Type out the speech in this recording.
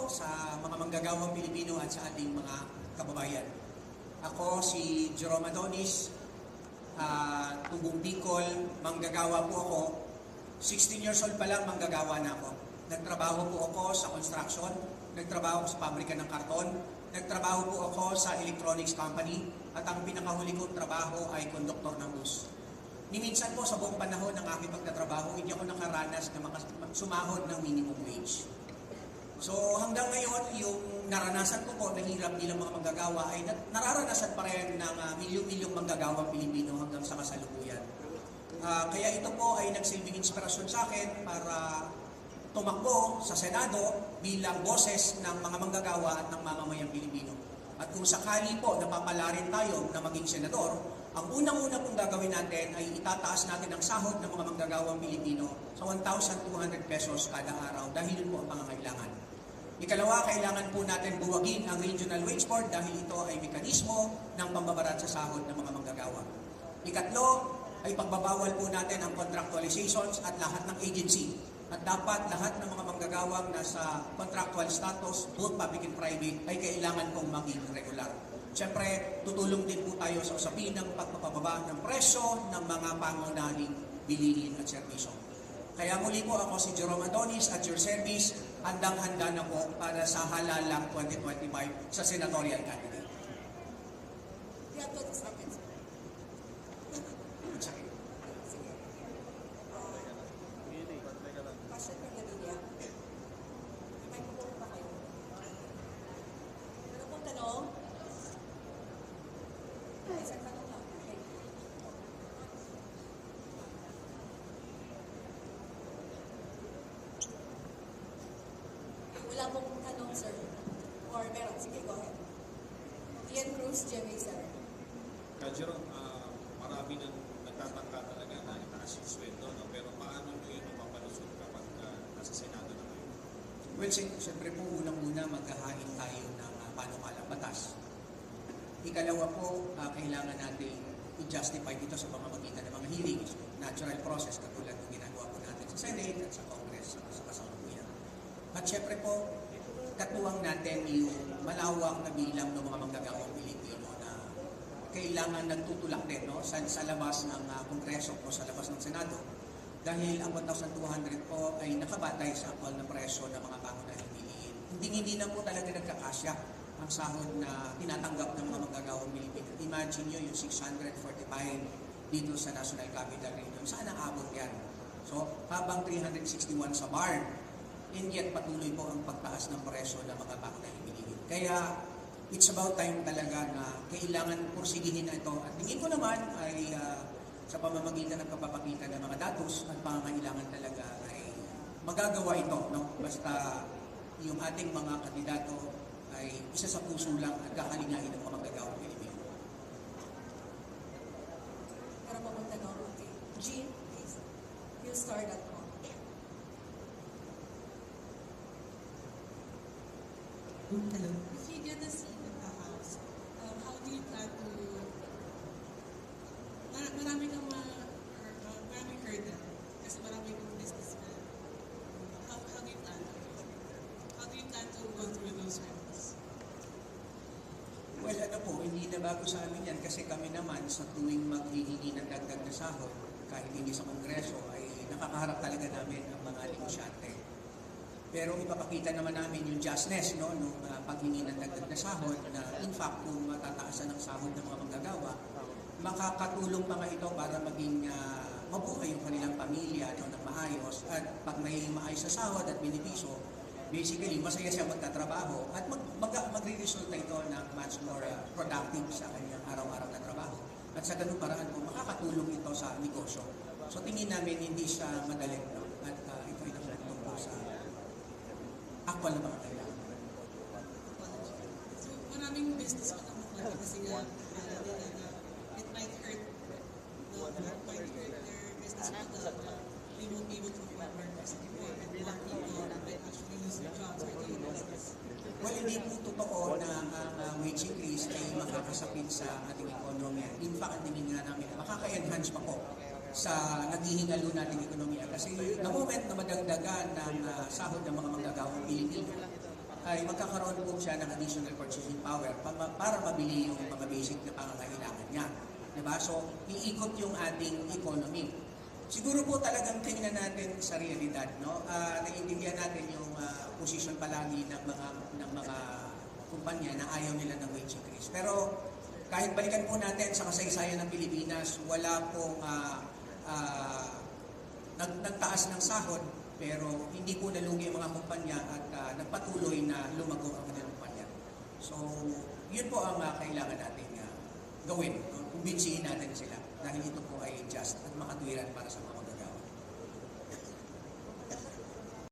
sa mga manggagawang Pilipino at sa ating mga kababayan. Ako si Jerome Adonis, Tubong Bicol, manggagawa po ako. 16 years old pa lang, manggagawa na ako. Nagtrabaho po ako sa construction, nagtrabaho ako sa pabrika ng karton, nagtrabaho po ako sa electronics company, at ang pinakahuli kong trabaho ay konduktor ng bus. Minsan po sa buong panahon ng aking pagtatrabaho, hindi ako nakaranas na sumahod ng minimum wage. So hanggang ngayon, yung naranasan ko po na hirap bilang mga manggagawa ay nararanasan pa rin ng milyong-milyong manggagawang Pilipino hanggang sa kasalukuyan. Kaya ito po ay nagsilbing inspirasyon sa akin para tumakbo sa Senado bilang boses ng mga manggagawa at ng mamamayang Pilipino. At kung sakali po napapala rin tayo na maging senador, ang unang-una pong gagawin natin ay itataas natin ang sahod ng mga manggagawang Pilipino sa 1,200 pesos kada araw dahil yun po ang pangangailangan. Ikalawa, kailangan po natin buwagin ang Regional Wage Board dahil ito ay mekanismo ng pambabarat sa sahod ng mga manggagawa. Ikatlo, ay pagbabawal po natin ang contractualizations at lahat ng agency. At dapat lahat ng mga manggagawang nasa contractual status, both public and private, ay kailangan pong maging regular. Siyempre, tutulong din po tayo sa usapin ng pagpapababa ng presyo ng mga pangunahing bilihin at serbisyo. Kaya muli po ako si Jerome Adonis at your service, handang-handa na po para sa halalang 2025 sa senatorial candidate. You have 20 seconds. Sige. Question from the media. May pupunta pa kayo. Ano pong tanong? Isang tanong lang. Okay. Wala pong tanong, sir. Or meron. Sige, go ahead. Ian Cruz, GMA, sir. Jerome, marami nang nagtatangka talaga na itaas yung sweldo, no? Pero paano nyo yun mapapalusot kapag nasa Senado na kayo? Well, siyempre po unang-una maghahain tayo ng panukalang batas. Ikalawa po, kailangan natin i-justify dito sa pamamagitan ng mga hearings, natural process katulad ng ginagawa po natin sa Senate at sa Congress sa kasalukuyan. At siyempre po, katuwang natin yung malawak na bilang ng mga manggagawang Pilipino na kailangan nagtutulak din, no? sa labas ng Kongreso o sa labas ng Senado. Dahil ang 1,200 po ay nakabatay sa aktual na presyo ng mga pangunahing bilihin. Hindi na po talaga nagkakasya ang sahod na tinatanggap ng mga manggagawang Pilipino. Imagine nyo yung 645 dito sa National Capital Region. Saan ang abot yan? So, habang 361 sa BARD, and yet patuloy po ang pagtaas ng presyo ng mga pangunahing bilihin. Kaya, it's about time talaga na kailangan pursigihin na ito. At tingin ko naman ay sa pamamagitan ng pagpapakita ng mga datos at pangangailangan talaga ay magagawa ito. No? Basta yung ating mga kandidato ay isa sa puso lang at kakalingain ng mga manggagawang Pilipino. Pero pa pong tanong. Okay. Jean, please. You start at home. Hello. If you get a seat in the House, how do you plan to... Marami kang maraming hurdle kasi marami kang businessman. How do you plan to? How do you plan to go through those hurdles? Well, ano po, hindi na bago sa amin yan kasi kami naman sa tuwing maghihingi ng dagdag na sahod, kahit hindi sa Kongreso, ay nakakaharap talaga namin ang mga negosyante. Pero ipapakita naman namin yung justness, no, nung paghingi ng dagdag na sahod na in fact kung matataasan ang sahod ng mga manggagawa, makakatulong pa nga ito para maging mabuhay yung kanilang pamilya, no, ng maayos. At pag may maayos na sahod at benepisyo, basically masaya siya magtatrabaho at magre-resulta ito ng much more productive sa kanyang araw-araw na trabaho. At sa ganung paraan po, makakatulong ito sa negosyo. So tingin namin hindi siya madali, no? At ito ay nakatulong po sa actual na mga kailangan. So maraming business pa naman kasi nga it might hurt their business model. They won't be able to afford workers anymore and more people might actually lose their jobs or their business. Well, hindi po totoo na ang wage increase ay makakasapit sa ating ekonomiya. In fact, ang tingin nga namin, makaka-enhance pa po sa naghihingalo nating ekonomiya. Kasi the moment na madagdagan ng sahod ng mga manggagawang Pilipino, ay magkakaroon po siya ng additional purchasing power para mabili yung mga basic na pangangailangan niya. Diba? So, iikot yung ating economy. Siguro po talagang tingnan natin sa realidad, no? Naiintindihan natin yung position palagi ng mga kumpanya na ayaw nila ng wage increase. Pero kahit balikan po natin sa kasaysayan ng Pilipinas, wala pong nagtaas ng sahod, pero hindi po nalugi ang mga kumpanya at nagpatuloy na lumago ang kanilang kumpanya. So, yun po ang kailangan natin gawin. No? Kumbinsihin natin sila dahil ito po ay just at makatwiran para sa mga